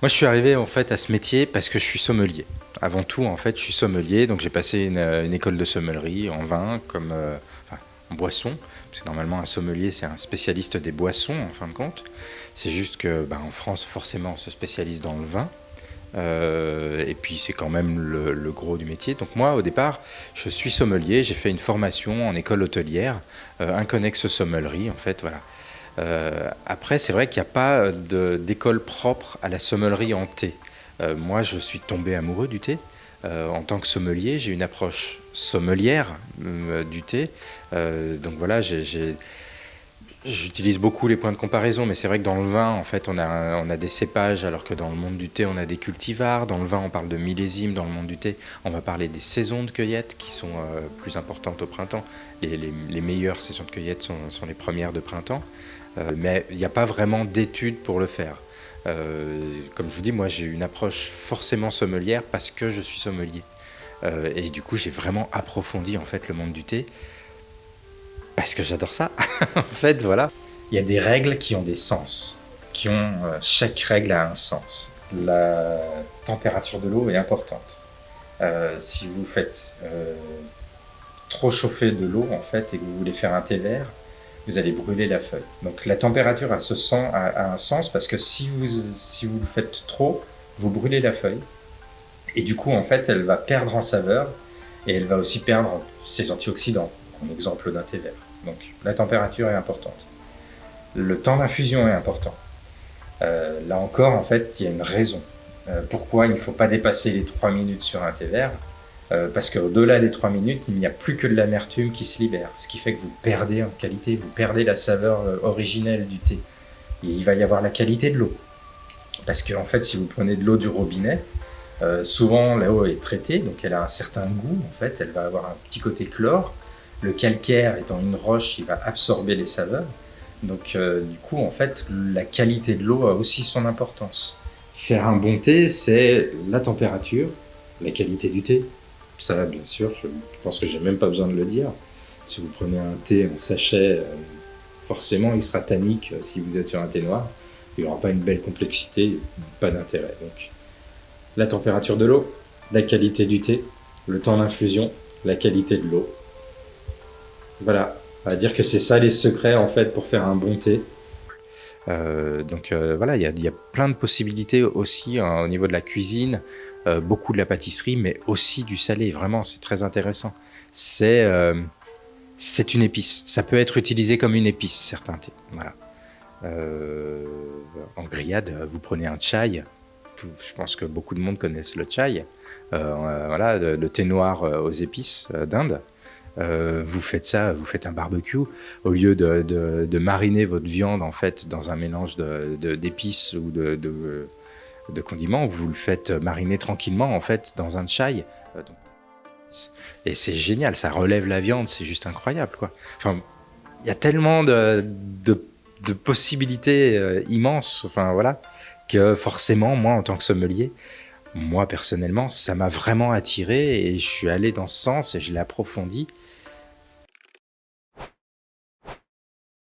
Moi, je suis arrivé en fait à ce métier parce que je suis sommelier. Avant tout, en fait, je suis sommelier, donc j'ai passé une école de sommellerie en vin, enfin, en boisson, parce que normalement un sommelier c'est un spécialiste des boissons en fin de compte. C'est juste que, en France, forcément, on se spécialise dans le vin. Et puis c'est quand même le gros du métier. Donc moi, au départ, je suis sommelier. J'ai fait une formation en école hôtelière, inconnexe sommellerie, en fait, voilà. Après, c'est vrai qu'il n'y a pas d'école propre à la sommellerie en thé. Moi, je suis tombé amoureux du thé. En tant que sommelier, j'ai une approche sommelière du thé. Donc voilà, j'utilise beaucoup les points de comparaison, mais c'est vrai que dans le vin, en fait, on a des cépages, alors que dans le monde du thé, on a des cultivars. Dans le vin, on parle de millésimes. Dans le monde du thé, on va parler des saisons de cueillette qui sont plus importantes au printemps. Les meilleures saisons de cueillette sont les premières de printemps. Mais il n'y a pas vraiment d'études pour le faire. Comme je vous dis, moi j'ai une approche forcément sommelière parce que je suis sommelier. Et du coup, j'ai vraiment approfondi en fait le monde du thé parce que j'adore ça. En fait, voilà. Il y a des règles qui ont des sens, chaque règle a un sens. La température de l'eau est importante. Si vous faites trop chauffer de l'eau en fait et que vous voulez faire un thé vert, vous allez brûler la feuille. Donc la température a un sens parce que si vous le faites trop, vous brûlez la feuille. Et du coup, en fait, elle va perdre en saveur et elle va aussi perdre ses antioxydants, en exemple d'un thé vert. Donc la température est importante. Le temps d'infusion est important. Là encore, en fait, il y a une raison. Pourquoi il ne faut pas dépasser les 3 minutes sur un thé vert ? Parce qu'au-delà des 3 minutes, il n'y a plus que de l'amertume qui se libère, ce qui fait que vous perdez en qualité, vous perdez la saveur originelle du thé. Et il va y avoir la qualité de l'eau. Parce qu'en fait, si vous prenez de l'eau du robinet, souvent l'eau est traitée, donc elle a un certain goût, en fait, elle va avoir un petit côté chlore. Le calcaire étant une roche, il va absorber les saveurs. Donc du coup, en fait, la qualité de l'eau a aussi son importance. Faire un bon thé, c'est la température, la qualité du thé. Ça, bien sûr, je pense que j'ai même pas besoin de le dire. Si vous prenez un thé en sachet, forcément, il sera tannique si vous êtes sur un thé noir. Il n'y aura pas une belle complexité, pas d'intérêt. Donc, la température de l'eau, la qualité du thé, le temps d'infusion, la qualité de l'eau. Voilà, on va dire que c'est ça les secrets en fait pour faire un bon thé. Donc voilà, il y a plein de possibilités aussi au niveau de la cuisine, beaucoup de la pâtisserie, mais aussi du salé. Vraiment, c'est très intéressant. C'est une épice. Ça peut être utilisé comme une épice, certains thés. Voilà. En grillade, vous prenez un chai. Je pense que beaucoup de monde connaissent le chai. Voilà, le thé noir aux épices d'Inde. Vous faites ça, vous faites un barbecue, au lieu de mariner votre viande en fait dans un mélange d'épices ou de condiments, vous le faites mariner tranquillement en fait dans un chai. Et c'est génial, ça relève la viande, c'est juste incroyable quoi. Enfin, il y a tellement de possibilités immenses, enfin voilà, que forcément moi en tant que sommelier, moi personnellement, ça m'a vraiment attiré et je suis allé dans ce sens et je l'ai approfondi.